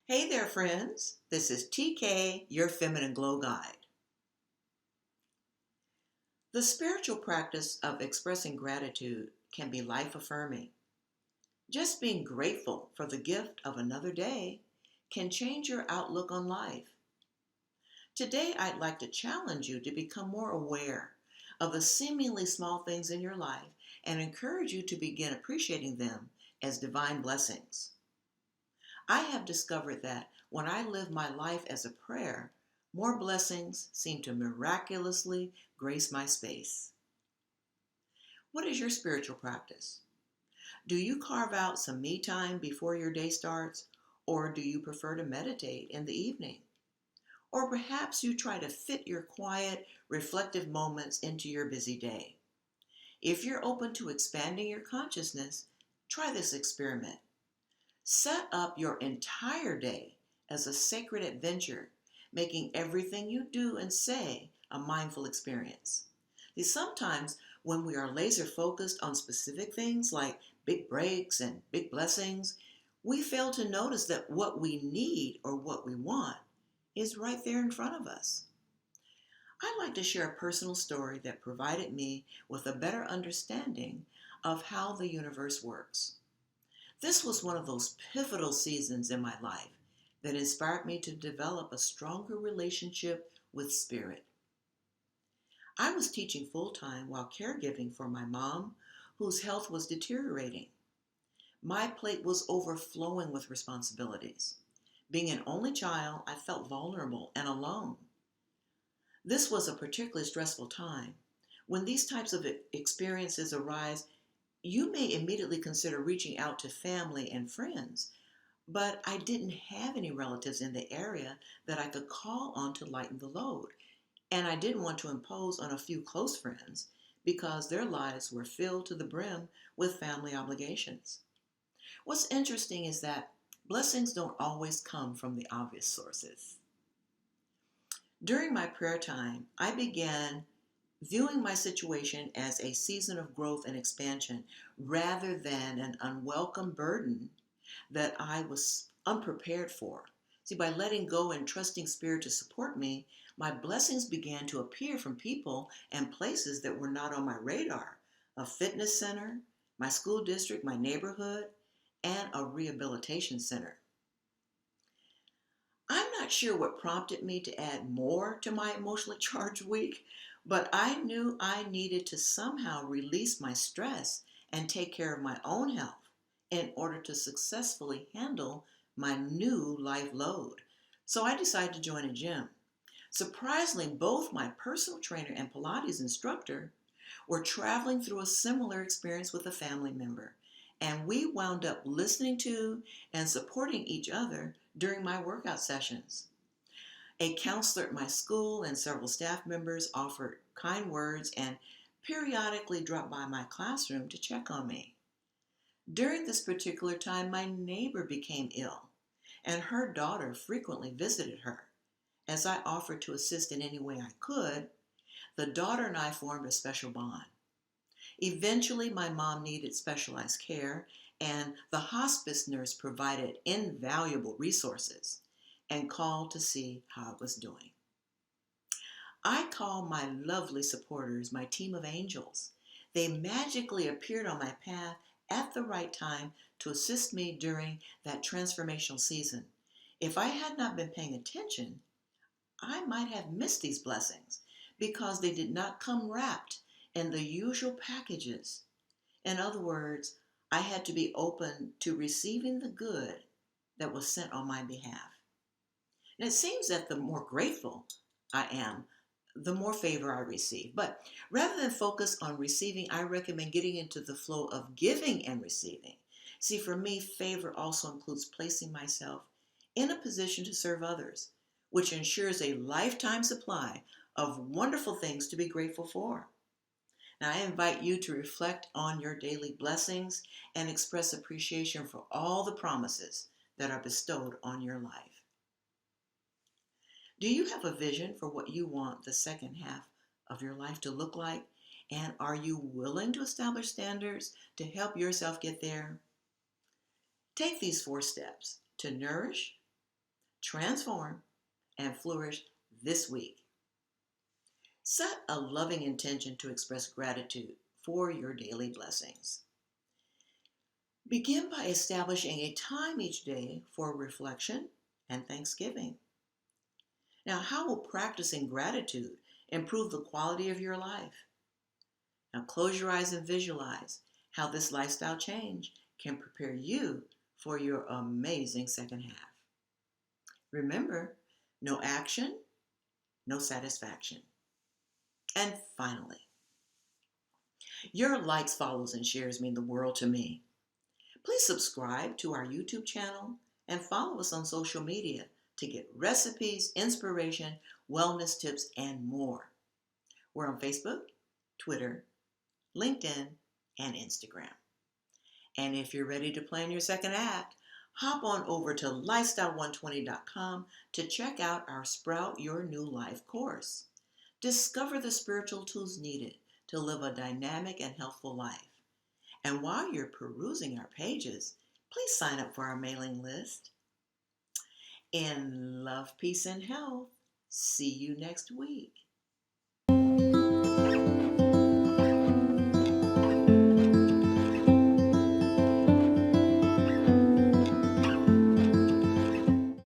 Hey there, friends. This is TK, your Feminine Glow Guide. The spiritual practice of expressing gratitude can be life affirming. Just being grateful for the gift of another day can change your outlook on life. Today, I'd like to challenge you to become more aware of the seemingly small things in your life and encourage you to begin appreciating them as divine blessings. I have discovered that when I live my life as a prayer, more blessings seem to miraculously grace my space. What is your spiritual practice? Do you carve out some me time before your day starts, or do you prefer to meditate in the evening? Or perhaps you try to fit your quiet, reflective moments into your busy day. If you're open to expanding your consciousness, try this experiment. Set up your entire day as a sacred adventure, making everything you do and say a mindful experience. See, sometimes when we are laser focused on specific things like big breaks and big blessings, we fail to notice that what we need or what we want is right there in front of us. I'd like to share a personal story that provided me with a better understanding of how the universe works. This was one of those pivotal seasons in my life that inspired me to develop a stronger relationship with spirit. I was teaching full-time while caregiving for my mom, whose health was deteriorating. My plate was overflowing with responsibilities. Being an only child, I felt vulnerable and alone. This was a particularly stressful time. When these types of experiences arise, you may immediately consider reaching out to family and friends, but I didn't have any relatives in the area that I could call on to lighten the load. And I didn't want to impose on a few close friends because their lives were filled to the brim with family obligations. What's interesting is that blessings don't always come from the obvious sources. During my prayer time, I began viewing my situation as a season of growth and expansion rather than an unwelcome burden that I was unprepared for. See, by letting go and trusting Spirit to support me, my blessings began to appear from people and places that were not on my radar: a fitness center, my school district, my neighborhood, and a rehabilitation center. I'm not sure what prompted me to add more to my emotionally charged week, but I knew I needed to somehow release my stress and take care of my own health in order to successfully handle my new life load. So I decided to join a gym. Surprisingly, both my personal trainer and Pilates instructor were traveling through a similar experience with a family member, and we wound up listening to and supporting each other during my workout sessions. A counselor at my school and several staff members offered kind words and periodically dropped by my classroom to check on me. During this particular time, my neighbor became ill, and her daughter frequently visited her. As I offered to assist in any way I could, the daughter and I formed a special bond. Eventually, my mom needed specialized care, and the hospice nurse provided invaluable resources and called to see how I was doing. I call my lovely supporters my team of angels. They magically appeared on my path at the right time to assist me during that transformational season. If I had not been paying attention, I might have missed these blessings because they did not come wrapped in the usual packages. In other words, I had to be open to receiving the good that was sent on my behalf. And it seems that the more grateful I am, the more favor I receive. But rather than focus on receiving, I recommend getting into the flow of giving and receiving. See, for me, favor also includes placing myself in a position to serve others, which ensures a lifetime supply of wonderful things to be grateful for. Now, I invite you to reflect on your daily blessings and express appreciation for all the promises that are bestowed on your life. Do you have a vision for what you want the second half of your life to look like? And are you willing to establish standards to help yourself get there? Take these 4 steps to nourish, transform, and flourish this week. Set a loving intention to express gratitude for your daily blessings. Begin by establishing a time each day for reflection and thanksgiving. Now, how will practicing gratitude improve the quality of your life? Now, close your eyes and visualize how this lifestyle change can prepare you for your amazing second half. Remember, no action, no satisfaction. And finally, your likes, follows, and shares mean the world to me. Please subscribe to our YouTube channel and follow us on social media to get recipes, inspiration, wellness tips, and more. We're on Facebook, Twitter, LinkedIn, and Instagram. And if you're ready to plan your second act, hop on over to lifestyle120.com to check out our Sprout Your New Life course. Discover the spiritual tools needed to live a dynamic and healthful life. And while you're perusing our pages, please sign up for our mailing list. In love, peace, and health, see you next week.